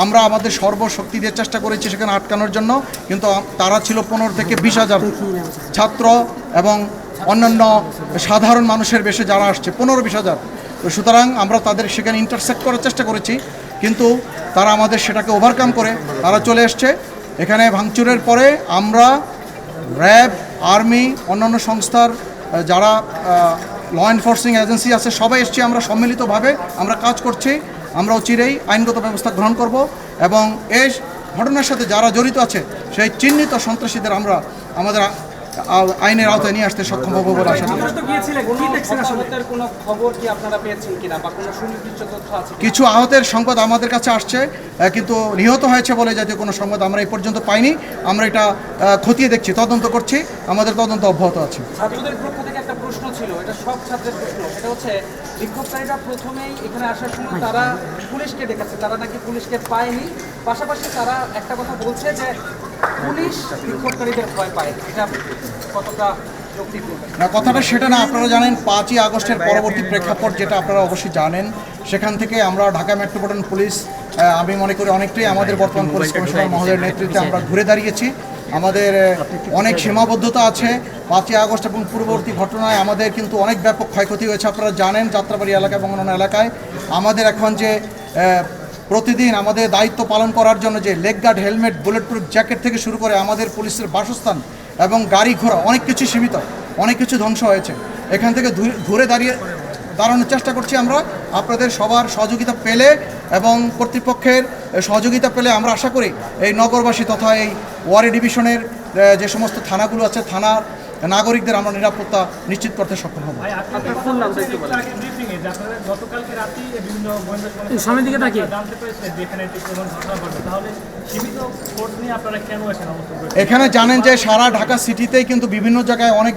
আমরা আমাদের সর্বশক্তি দিয়ে চেষ্টা করেছি সেখানে আটকানোর জন্য, কিন্তু তারা ছিল 15 থেকে 20,000 ছাত্র এবং অন্যান্য সাধারণ মানুষের বেশে যারা আসছে 15-20,000। তো সুতরাং আমরা তাদের সেখানে ইন্টারসেক্ট করার চেষ্টা করেছি, কিন্তু তারা আমাদের সেটাকে ওভারকাম করে তারা চলে এসছে। এখানে ভাঙচুরের পরে আমরা র্যাব, আর্মি, অন্যান্য সংস্থার যারা ল এনফোর্সিং এজেন্সি আছে সবাই এসছি, আমরা সম্মিলিতভাবে আমরা কাজ করছি। আমরা চিরেই আইনগত ব্যবস্থা গ্রহণ করব এবং এই ঘটনার সাথে যারা জড়িত আছে সেই চিহ্নিত সন্ত্রাসীদের আমরা আমাদের আইনের আওতায় নিয়ে আসতে সক্ষম হবো বলে আশা করি। কিছু আহতের সংবাদ আমাদের কাছে আসছে, কিন্তু নিহত হয়েছে বলে জাতীয় কোনো সংবাদ আমরা এই পর্যন্ত পাইনি। আমরা এটা খতিয়ে দেখছি, তদন্ত করছি, আমাদের তদন্ত অব্যাহত আছে। ছাত্রদের পক্ষ থেকে একটা প্রশ্ন ছিল, এটা সব ছাত্রের প্রশ্ন, এটা হচ্ছে বিক্ষোভকারীরা প্রথমেই এখানে আসার সময় তারা পুলিশকে ডেকেছে, তারা নাকি পুলিশকে পায়নি। পাশাপাশি তারা একটা কথা বলছে যে পুলিশ বিক্ষোভকারীদের ভয় পায়, এটা কতটা না, কথাটা সেটা না। আপনারা জানেন 5ই আগস্টের পরবর্তী প্রেক্ষাপট যেটা আপনারা অবশ্যই জানেন, সেখান থেকে আমরা ঢাকা মেট্রোপলিটন পুলিশ, আমি মনে করি অনেকটাই আমাদের বর্তমান পুলিশ কমিশনার মহোদয়ের নেতৃত্বে আমরা ঘুরে দাঁড়িয়েছি। আমাদের অনেক সীমাবদ্ধতা আছে। 5ই আগস্ট এবং পূর্ববর্তী ঘটনায় আমাদের কিন্তু অনেক ব্যাপক ক্ষয়ক্ষতি হয়েছে। আপনারা জানেন যাত্রাবাড়ি এলাকা এবং অন্যান্য এলাকায় আমাদের এখন যে প্রতিদিন আমাদের দায়িত্ব পালন করার জন্য যে leg guard, helmet, bullet proof jacket থেকে শুরু করে আমাদের পুলিশের বাসস্থান এবং গাড়ি ঘোড়া অনেক কিছু সীমিত, অনেক কিছু ধ্বংস হয়েছে। এখান থেকে ঘুরে দাঁড়ানোর চেষ্টা করছি আমরা। আপনাদের সবার সহযোগিতা পেলে এবং কর্তৃপক্ষের সহযোগিতা পেলে আমরা আশা করি এই নগরবাসী তথা এই ওয়ারি ডিভিশনের যে সমস্ত থানাগুলো আছে, থানার নাগরিকদের আমরা নিরাপত্তা নিশ্চিত করতে সক্ষম হব। এখানে জানেন যে সারা ঢাকা সিটিতেই কিন্তু বিভিন্ন জায়গায় অনেক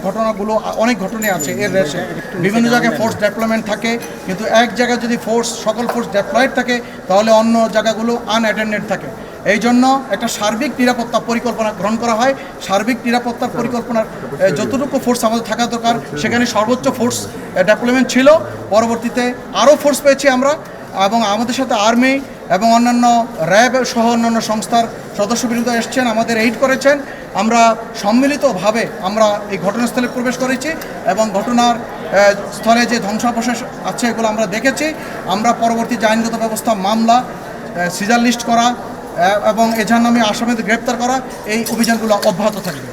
ঘটনা আছে এর রেশে। বিভিন্ন জায়গায় ফোর্স ডেভেলপমেন্ট থাকে, কিন্তু এক জায়গায় যদি সকল ফোর্স ডেপ্লয়েড থাকে তাহলে অন্য জায়গাগুলো আনঅ্যাটেন্ডেড থাকে। এই জন্য একটা সার্বিক নিরাপত্তা পরিকল্পনা গ্রহণ করা হয়। সার্বিক নিরাপত্তার পরিকল্পনার যতটুকু ফোর্স আমাদের থাকা দরকার সেখানে সর্বোচ্চ ফোর্স ডেভেলপমেন্ট ছিল। পরবর্তীতে আরও ফোর্স পেয়েছি আমরা, এবং আমাদের সাথে আর্মি এবং অন্যান্য র্যাব সহ অন্যান্য সংস্থার সদস্যবৃন্দ এসছেন, আমাদের এইড করেছেন। আমরা সম্মিলিতভাবে আমরা এই ঘটনাস্থলে প্রবেশ করেছি এবং ঘটনার স্থলে যে ধ্বংসাবশেষ আছে এগুলো আমরা দেখেছি। আমরা পরবর্তী যে আইনগত ব্যবস্থা, মামলা, সিজার লিস্ট করা এবং এজাহার নামে আসামিদের গ্রেপ্তার করা, এই অভিযানগুলো অব্যাহত থাকবে।